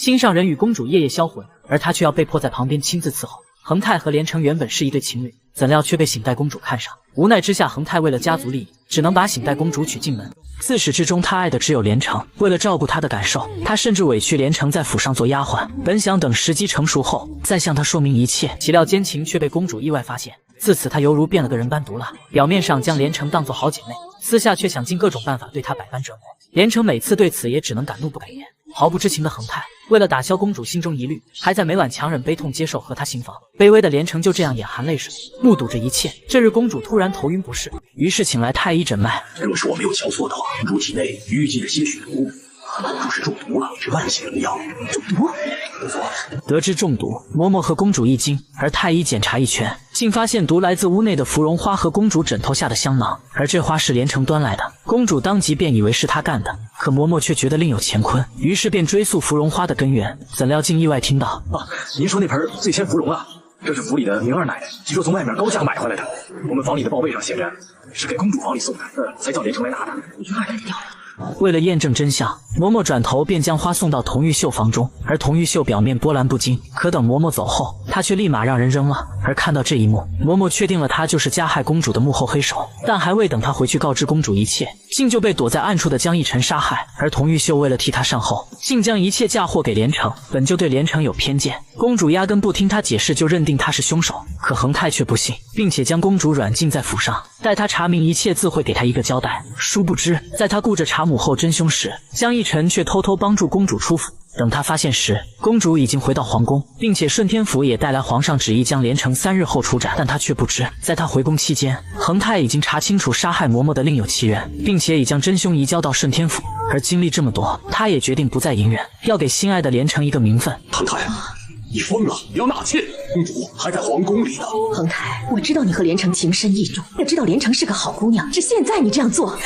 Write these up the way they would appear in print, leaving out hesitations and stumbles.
心上人与公主夜夜销魂，而他却要被迫在旁边亲自伺候。恒泰和连城原本是一对情侣，怎料却被醒代公主看上。无奈之下，恒泰为了家族利益，只能把醒代公主娶进门。自始至终，他爱的只有连城。为了照顾他的感受，他甚至委屈连城在府上做丫鬟，本想等时机成熟后再向他说明一切。岂料奸情却被公主意外发现。自此，他犹如变了个人般毒辣，表面上将连城当作好姐妹，私下却想尽各种办法对她百般折磨。连城每次对此也只能敢怒不敢言。毫不知情的恒泰，为了打消公主心中疑虑，还在每晚强忍悲痛接受和她行房。卑微的连城就这样眼含泪水，目睹着一切。这日，公主突然头晕不适，于是请来太医诊脉。若是我没有瞧错的话，公主体内淤积了些许毒，公主是中毒了，是慢性药。中毒？没错。得知中毒，嬷嬷和公主一惊，而太医检查一圈，竟发现毒来自屋内的芙蓉花和公主枕头下的香囊，而这花是连城端来的。公主当即便以为是他干的，可嬷嬷却觉得另有乾坤，于是便追溯芙蓉花的根源，怎料竟意外听到：您说那盆醉仙芙蓉啊，这是府里的明二奶奶，据说从外面高价买回来的。我们房里的报备上写着是给公主房里送的，才叫连城来拿的。你去看看掉了。为了验证真相，嬷嬷转头便将花送到童玉秀房中，而童玉秀表面波澜不惊，可等嬷嬷走后，她却立马让人扔了。而看到这一幕，嬷嬷确定了她就是加害公主的幕后黑手，但还未等她回去告知公主一切，竟就被躲在暗处的江逸晨杀害。而童玉秀为了替她善后，竟将一切嫁祸给连城。本就对连城有偏见，公主压根不听他解释就认定他是凶手，可恒泰却不信，并且将公主软禁在府上，待他查明一切自会给他一个交代。殊不知，在他顾着查母后真凶时，江逸晨却偷偷帮助公主出府。等他发现时，公主已经回到皇宫，并且顺天府也带来皇上旨意将连城3日后处斩。但他却不知，在他回宫期间，恒泰已经查清楚杀害嬷嬷的另有其人，并且已将真凶移交到顺天府。而经历这么多，他也决定不再隐忍，要给心爱的连城一个名分。恒泰，你疯了！你要纳妾，公主还在皇宫里呢。恒泰，我知道你和连城情深意重，也知道连城是个好姑娘，只现在你这样做，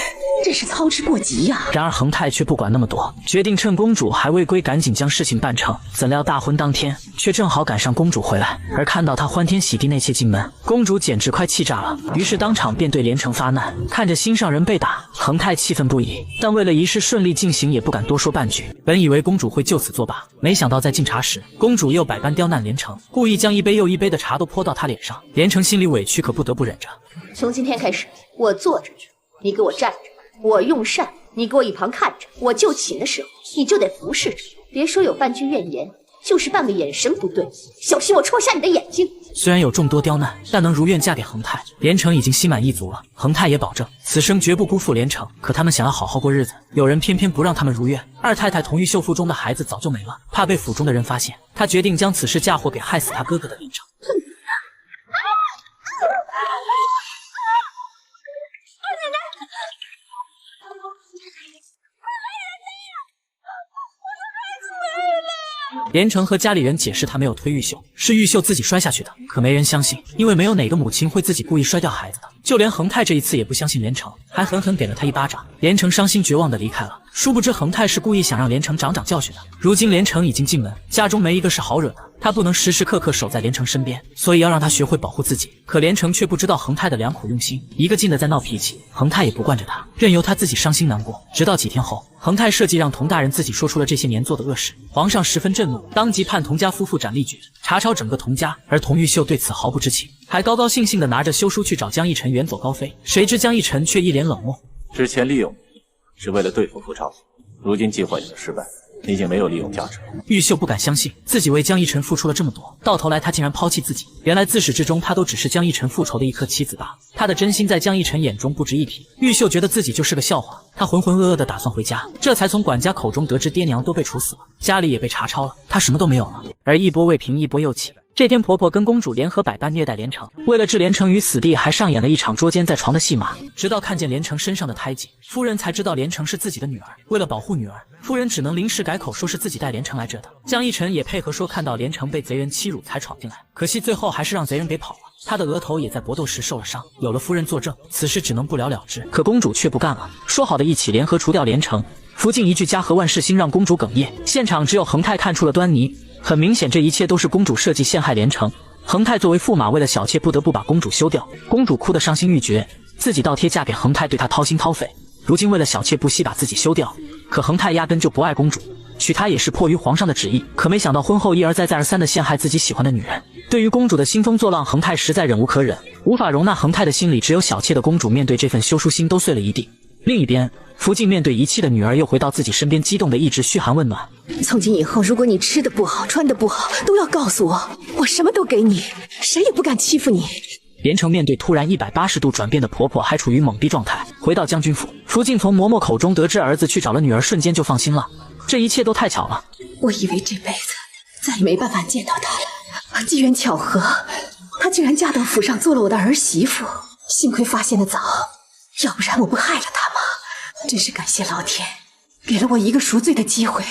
真是操之过急呀！然而恒泰却不管那么多，决定趁公主还未归，赶紧将事情办成。怎料大婚当天，却正好赶上公主回来，而看到她欢天喜地内妾进门，公主简直快气炸了，于是当场便对连城发难。看着心上人被打，恒泰气愤不已，但为了仪式顺利进行，也不敢多说半句。本以为公主会就此作罢，没想到在敬茶时，公主又百般刁难连城，故意将一杯又一杯的茶都泼到他脸上。连城心里委屈，可不得不忍着。从今天开始，我坐着，你给我站着。我用膳，你给我一旁看着；我就寝的时候，你就得服侍着。别说有半句怨言，就是半个眼神不对，小心我戳瞎你的眼睛。虽然有众多刁难，但能如愿嫁给恒泰，连城已经心满意足了。恒泰也保证此生绝不辜负连城。可他们想要好好过日子，有人偏偏不让他们如愿。二太太童玉秀腹中的孩子早就没了，怕被府中的人发现，她决定将此事嫁祸给害死她哥哥的连城。连城和家里人解释，他没有推玉秀，是玉秀自己摔下去的。可没人相信，因为没有哪个母亲会自己故意摔掉孩子的。就连恒泰这一次也不相信连城，还狠狠给了他一巴掌。连城伤心绝望地离开了。殊不知恒泰是故意想让连城长教训的。如今连城已经进门，家中没一个是好惹的，他不能时时刻刻守在连城身边，所以要让他学会保护自己。可连城却不知道恒泰的良苦用心，一个劲的在闹脾气，恒泰也不惯着他，任由他自己伤心难过。直到几天后，恒泰设计让童大人自己说出了这些年做的恶事，皇上十分震怒，当即判童家夫妇斩立决，查抄整个童家。而童玉秀对此毫不知情，还高高兴兴地拿着休书去找江逸晨远走高飞。谁知江逸晨却一脸冷漠，之前利用你是为了对付傅朝，如今计划你的失败，你已经没有利用价值了。玉秀不敢相信自己为江逸晨付出了这么多，到头来他竟然抛弃自己。原来自始至终他都只是江逸晨复仇的一颗棋子罢了，他的真心在江逸晨眼中不值一提。玉秀觉得自己就是个笑话，他浑浑噩噩的打算回家，这才从管家口中得知爹娘都被处死了，家里也被查抄了，他什么都没有了。而一波未平一波又起，这天婆婆跟公主联合百般虐待连城，为了置连城于死地，还上演了一场捉奸在床的戏码。直到看见连城身上的胎记，夫人才知道连城是自己的女儿。为了保护女儿，夫人只能临时改口说是自己带连城来这的。江逸晨也配合说看到连城被贼人欺辱才闯进来，可惜最后还是让贼人给跑了，他的额头也在搏斗时受了伤。有了夫人作证，此事只能不了了之。可公主却不干了，说好的一起联合除掉连城。福晋一句家和万事兴让公主哽咽，现场只有恒泰看出了端倪。很明显，这一切都是公主设计陷害连城。恒泰作为驸马，为了小妾不得不把公主休掉。公主哭得伤心欲绝，自己倒贴嫁给恒泰，对他掏心掏肺。如今为了小妾不惜把自己休掉，可恒泰压根就不爱公主，娶她也是迫于皇上的旨意，可没想到婚后一而再再而三的陷害自己喜欢的女人。对于公主的兴风作浪，恒泰实在忍无可忍，无法容纳恒泰的心里只有小妾的公主面对这份羞淑心都碎了一地。另一边，福晋面对遗弃的女儿又回到自己身边，激动的一直嘘寒问暖。从今以后，如果你吃的不好，穿的不好，都要告诉我，我什么都给你，谁也不敢欺负你。连城面对突然180度转变的婆婆，还处于懵逼状态。回到将军府，福晋从嬷嬷口中得知儿子去找了女儿，瞬间就放心了。这一切都太巧了。我以为这辈子再也没办法见到她了，机缘巧合，她竟然嫁到府上做了我的儿媳妇。幸亏发现的早，要不然我不害了她吗？真是感谢老天，给了我一个赎罪的机会。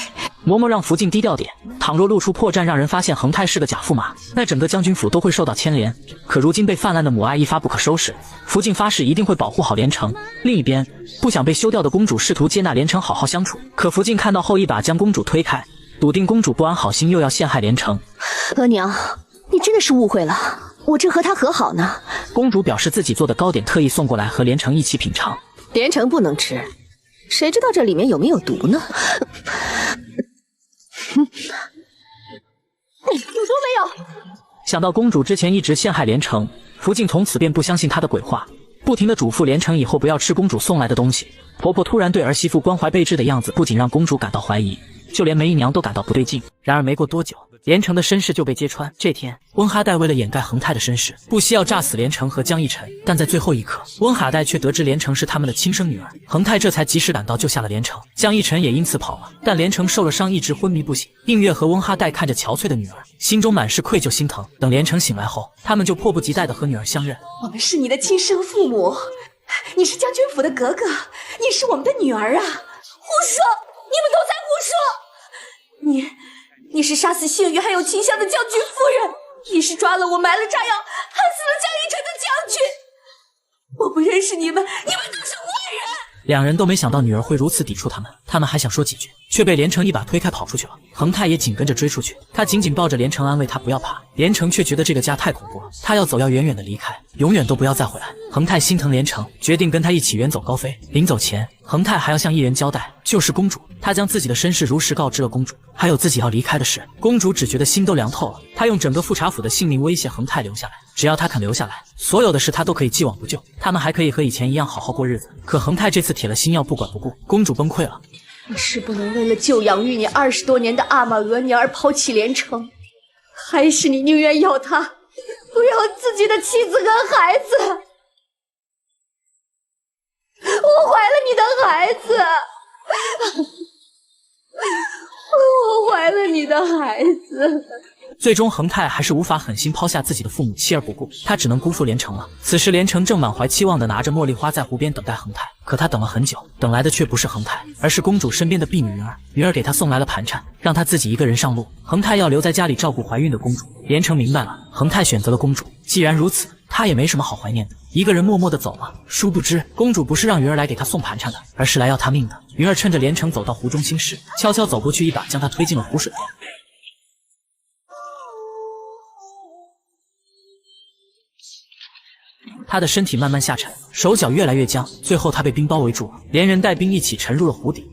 嬷嬷让福晋低调点，倘若露出破绽，让人发现恒泰是个假驸马，那整个将军府都会受到牵连。可如今被泛滥的母爱一发不可收拾，福晋发誓一定会保护好连城。另一边，不想被休掉的公主试图接纳连城好好相处，可福晋看到后一把将公主推开，笃定公主不安好心又要陷害连城。额娘，你真的是误会了，我正和他和好呢。公主表示自己做的糕点特意送过来和连城一起品尝。连城不能吃，谁知道这里面有没有毒呢？有毒没有？想到公主之前一直陷害连城，福晋从此便不相信她的鬼话，不停地嘱咐连城以后不要吃公主送来的东西。婆婆突然对儿媳妇关怀备至的样子，不仅让公主感到怀疑，就连梅姨娘都感到不对劲。然而没过多久，连城的身世就被揭穿。这天，温哈代为了掩盖恒泰的身世，不惜要炸死连城和江一晨，但在最后一刻，温哈代却得知连城是他们的亲生女儿，恒泰这才及时赶到救下了连城，江一晨也因此跑了。但连城受了伤，一直昏迷不醒。映月和温哈代看着憔悴的女儿，心中满是愧疚心疼。等连城醒来后，他们就迫不及待地和女儿相认。我们是你的亲生父母，你是将军府的格格，你是我们的女儿啊！胡说！你们都在胡说！你是杀死幸运还有秦香的将军夫人，你是抓了我埋了炸药害死了江一晨的将军。我不认识你们，你们都是坏人！两人都没想到女儿会如此抵触他们还想说几句，却被连城一把推开跑出去了。恒泰也紧跟着追出去，他紧紧抱着连城安慰他不要怕。连城却觉得这个家太恐怖了，他要走要远远的离开，永远都不要再回来。恒泰心疼连城，决定跟他一起远走高飞。临走前，恒泰还要向一人交代，就是公主。他将自己的身世如实告知了公主，还有自己要离开的事。公主只觉得心都凉透了，她用整个富察府的性命威胁恒泰留下来，只要他肯留下来，所有的事他都可以既往不咎，他们还可以和以前一样好好过日子。可恒泰这次铁了心要不管不顾，公主崩溃了。你是不能为了救养育你20多年的阿玛额娘而抛弃连城，还是你宁愿要他，不要自己的妻子和孩子？我怀了你的孩子，我怀了你的孩子。最终恒泰还是无法狠心抛下自己的父母弃而不顾，他只能辜负连城了。此时连城正满怀期望地拿着茉莉花在湖边等待恒泰，可他等了很久，等来的却不是恒泰，而是公主身边的婢女云儿。云儿给他送来了盘缠，让他自己一个人上路。恒泰要留在家里照顾怀孕的公主。连城明白了，恒泰选择了公主，既然如此，他也没什么好怀念的，一个人默默地走了。殊不知公主不是让云儿来给他送盘缠的，而是来要他命的。云儿趁着连城走到湖中心时，悄悄走过去，一把将他推进了湖水里。他的身体慢慢下沉，手脚越来越僵，最后他被冰包围住了，连人带冰一起沉入了湖底。